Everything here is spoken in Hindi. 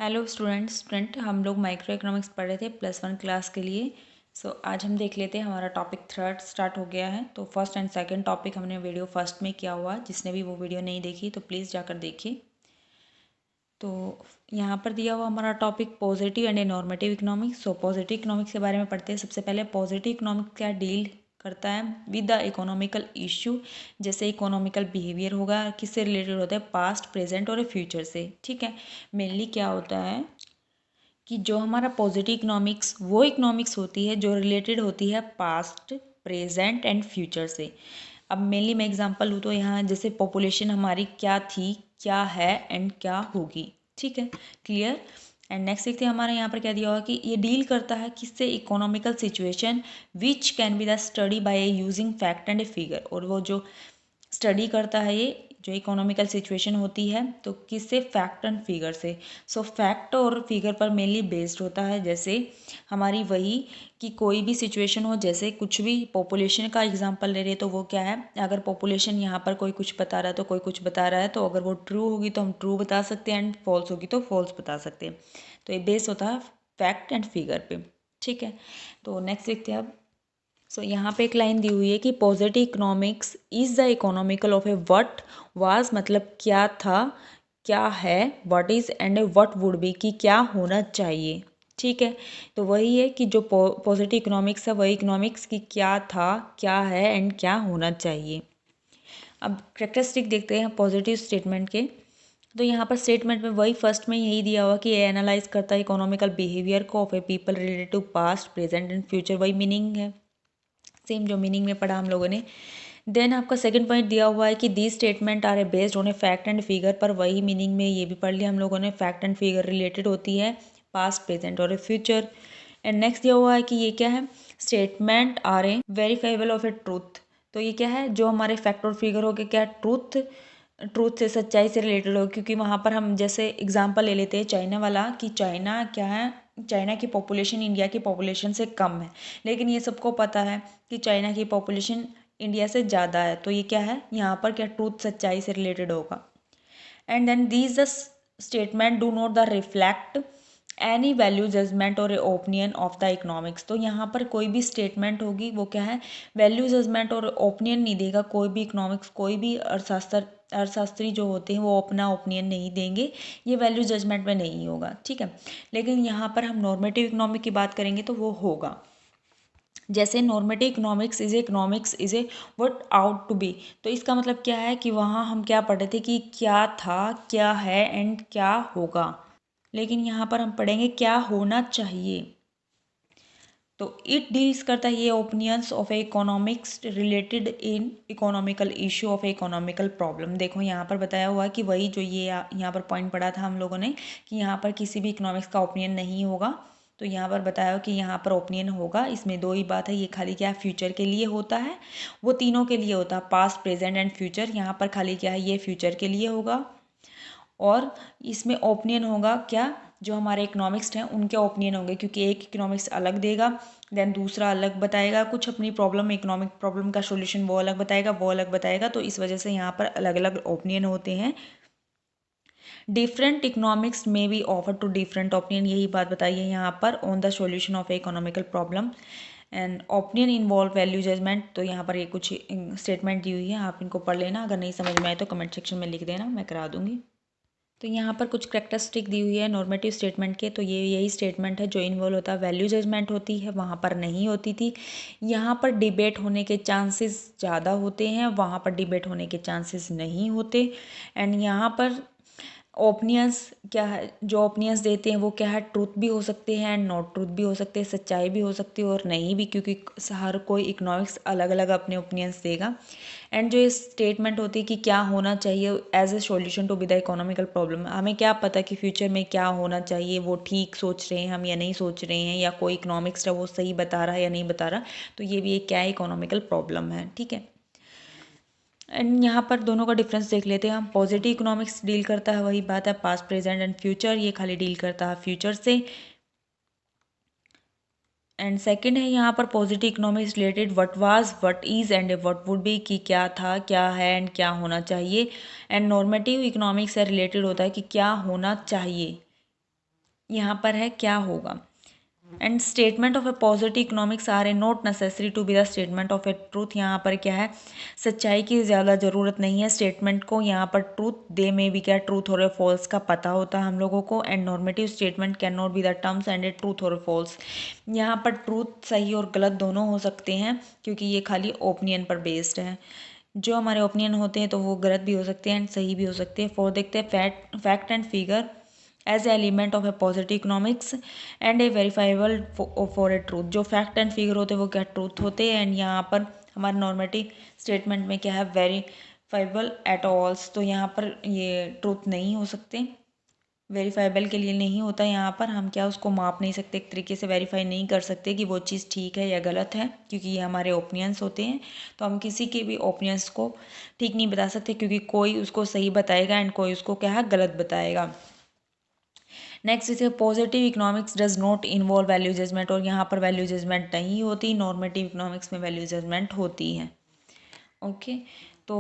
हेलो स्टूडेंट हम लोग माइक्रो इकोनॉमिक्स पढ़ रहे थे +1 क्लास के लिए। आज हम देख लेते हैं, हमारा टॉपिक थर्ड स्टार्ट हो गया है। तो फर्स्ट एंड सेकंड टॉपिक हमने वीडियो फर्स्ट में किया हुआ है। जिसने भी वो वीडियो नहीं देखी तो प्लीज़ जाकर देखिए। तो यहाँ पर दिया हुआ हमारा topic positive and normative economics. Positive economics के बारे में पढ़ते हैं। सबसे पहले पॉजिटिव इकोनॉमिक्स क्या डील करता है विद द इकोनॉमिकल इशू। जैसे इकोनॉमिकल बिहेवियर होगा, किससे रिलेटेड होता है, पास्ट, प्रेजेंट और फ्यूचर से। ठीक है, मेनली क्या होता है कि जो हमारा पॉजिटिव इकोनॉमिक्स वो इकोनॉमिक्स होती है जो रिलेटेड होती है पास्ट, प्रेजेंट एंड फ्यूचर से। अब मेनली मैं एग्जांपल लूँ तो यहाँ जैसे पॉपुलेशन हमारी क्या थी, क्या है एंड क्या होगी। ठीक है, क्लियर। एंड नेक्स्ट देखते हैं हमारे यहाँ पर क्या दिया हुआ कि ये डील करता है किससे, economical situation which can be the study by using fact and a figure. और वो जो स्टडी करता है ये जो इकोनॉमिकल सिचुएशन होती है तो किससे, फैक्ट एंड फिगर से। फैक्ट और फिगर पर मेनली बेस्ड होता है। जैसे हमारी वही कि कोई भी सिचुएशन हो, जैसे कुछ भी पॉपुलेशन का एग्जांपल ले रहे तो वो क्या है, अगर पॉपुलेशन यहाँ पर कोई कुछ बता रहा है तो कोई कुछ बता रहा है, तो अगर वो ट्रू होगी तो हम ट्रू बता सकते हैं एंड फॉल्स होगी तो फॉल्स बता सकते हैं। तो ये बेस होता है फैक्ट एंड फिगर पे। ठीक है, तो नेक्स्ट देखते हैं अब। यहाँ पे एक लाइन दी हुई है कि positive economics is the economical of A what was, मतलब क्या था, क्या है, what is and what would be, कि क्या होना चाहिए। ठीक है, तो वही है कि जो पॉजिटिव इकोनॉमिक्स है वही इकोनॉमिक्स की क्या था, क्या है एंड क्या होना चाहिए। अब कैरेक्टरिस्टिक देखते हैं पॉजिटिव स्टेटमेंट के। तो यहाँ पर स्टेटमेंट में वही फर्स्ट में यही दिया हुआ कि एनालाइज करता है इकोनॉमिकल बिहेवियर को of a people related to past, present and future. वही मीनिंग है, सेम जो मीनिंग में पढ़ा हम लोगों ने। देन आपका सेकंड पॉइंट दिया हुआ है कि the statement are a based on a fact and figure. पर वही मीनिंग में ये भी पढ़ लिया हम लोगों ने, फैक्ट एंड फिगर रिलेटेड होती है पास्ट, प्रेजेंट और फ्यूचर। एंड नेक्स्ट दिया हुआ है कि ये क्या है, statement are a verifiable of a truth. तो ये क्या है, जो हमारे फैक्ट और फिगर हो गए क्या, ट्रूथ से, सच्चाई से रिलेटेड हो। क्योंकि वहाँ पर हम जैसे एग्जांपल ले लेते हैं चाइना वाला, कि चाइना क्या है, चाइना की पॉपुलेशन इंडिया की पॉपुलेशन से कम है, लेकिन ये सबको पता है कि चाइना की पॉपुलेशन इंडिया से ज़्यादा है। तो ये क्या है, यहाँ पर क्या, ट्रूथ, सच्चाई से रिलेटेड होगा। And then these the statement do not the reflect any value, judgement और ओपिनियन ऑफ द इकोनॉमिक्स। तो यहाँ पर कोई भी स्टेटमेंट होगी वो क्या है, वैल्यू, जजमेंट और ओपिनियन नहीं देगा। कोई भी इकोनॉमिक्स, कोई भी अर्थशास्त्री जो होते हैं वो अपना ओपिनियन नहीं देंगे, ये वैल्यू जजमेंट में नहीं होगा। ठीक है, लेकिन यहाँ पर हम नॉर्मेटिव इकोनॉमिक की बात करेंगे तो वो होगा। जैसे normative economics is a what ought to be. तो इसका मतलब क्या है कि वहाँ हम क्या पढ़ रहे थे कि क्या था, क्या है एंड क्या होगा। लेकिन यहाँ पर हम पढ़ेंगे क्या होना चाहिए। तो इट डील्स करता है ये opinions of A economics related in economical issue of a economical problem. देखो यहाँ पर बताया हुआ है कि वही जो ये यहाँ पर पॉइंट पढ़ा था हम लोगों ने कि यहाँ पर किसी भी इकोनॉमिक्स का ओपिनियन नहीं होगा। तो यहाँ पर बताया कि यहाँ पर ओपिनियन होगा। इसमें दो ही बात है, ये खाली क्या है, फ्यूचर के लिए होता है, वो तीनों के लिए होता है, पास्ट, प्रेजेंट एंड फ्यूचर। यहाँ पर खाली क्या है, ये फ्यूचर के लिए होगा। और इसमें ओपिनियन होगा क्या, जो हमारे इकोनॉमिक्स हैं उनके ओपिनियन होंगे, क्योंकि एक इकोनॉमिक्स अलग देगा, देन दूसरा अलग बताएगा कुछ अपनी प्रॉब्लम, इकोनॉमिक प्रॉब्लम का सॉल्यूशन वो अलग बताएगा, वो अलग बताएगा। तो इस वजह से यहाँ पर अलग अलग ओपिनियन होते हैं। डिफरेंट इकोनॉमिक्स में be offer to different opinion, यही बात बताई है यहाँ पर, on the solution of a economical problem. And opinion involve value judgement. तो यहाँ पर ये कुछ स्टेटमेंट दी हुई है, आप इनको पढ़ लेना। अगर नहीं समझ में आए तो कमेंट सेक्शन में लिख देना, मैं करा दूंगी। तो यहाँ पर कुछ कैरेक्टरिस्टिक दी हुई है नॉर्मेटिव स्टेटमेंट के। तो ये यही स्टेटमेंट है जो इन्वॉल्व होता है, वैल्यू जजमेंट होती है, वहाँ पर नहीं होती थी। यहाँ पर डिबेट होने के चांसेस ज़्यादा होते हैं, वहाँ पर डिबेट होने के चांसेस नहीं होते। एंड यहाँ पर ओपिनियंस क्या है, जो ओपिनियंस देते हैं वो क्या है, ट्रूथ भी हो सकते हैं एंड नॉट ट्रूथ भी हो सकते हैं, सच्चाई भी हो सकती है और नहीं भी, क्योंकि हर कोई इकोनॉमिक्स अलग अलग अपने ओपिनियंस देगा। एंड जो ये स्टेटमेंट होती है कि क्या होना चाहिए as a solution to be the economical problem, हमें क्या पता कि फ्यूचर में क्या होना चाहिए, वो ठीक सोच रहे हैं हम या नहीं सोच रहे हैं, या कोई इकोनॉमिक्स है वो सही बता रहा है या नहीं बता रहा। तो ये भी एक क्या है, इकोनॉमिकल प्रॉब्लम है। ठीक है, एंड यहाँ पर दोनों का डिफरेंस देख लेते हैं हम। पॉजिटिव इकोनॉमिक्स डील करता है, वही बात है, पास्ट, प्रेजेंट एंड फ्यूचर। ये खाली डील करता है फ्यूचर से। एंड सेकंड है यहाँ पर positive economics related what was, what is and what would be, कि क्या था, क्या है एंड क्या होना चाहिए। एंड नॉर्मेटिव इकोनॉमिक्स से रिलेटेड होता है कि क्या होना चाहिए, यहाँ पर है क्या होगा। And statement of a positive economics are a not necessary to be the statement of a truth. यहाँ पर क्या है, सच्चाई की ज़्यादा ज़रूरत नहीं है स्टेटमेंट को, यहाँ पर ट्रूथ दे में भी क्या ट्रूथ और फॉल्स का पता होता है हम लोगों को। And normative statement can not be the terms and a truth और फॉल्स। यहाँ पर ट्रूथ सही और गलत दोनों हो सकते हैं क्योंकि ये खाली ओपिनियन पर बेस्ड है। जो हमारे ओपिनियन होते हैं तो वो गलत भी हो सकते हैं एंड सही भी हो सकते हैं। फोर देखते हैं fact and figure as element of a positive economics and a verifiable for a truth. जो फैक्ट एंड फिगर होते हैं वो क्या ट्रूथ होते हैं एंड यहाँ पर हमारे नॉर्मेटिव स्टेटमेंट में क्या है वेरीफाइबल एट ऑल्स। तो यहाँ पर ये ट्रूथ नहीं हो सकते, वेरीफाइबल के लिए नहीं होता। यहाँ पर हम क्या उसको माप नहीं सकते, एक तरीके से वेरीफाई नहीं कर सकते कि वो चीज़ ठीक है या गलत है क्योंकि ये हमारे ओपिनियंस होते हैं। तो हम किसी के भी ओपिनियंस को ठीक नहीं बता सकते क्योंकि कोई उसको सही बताएगा एंड कोई उसको क्या है गलत बताएगा। नेक्स्ट इसे positive economics does not involve value judgement. और यहाँ पर वैल्यू जजमेंट नहीं होती, नॉर्मेटिव इकोनॉमिक्स में वैल्यू जजमेंट होती है। ओके, तो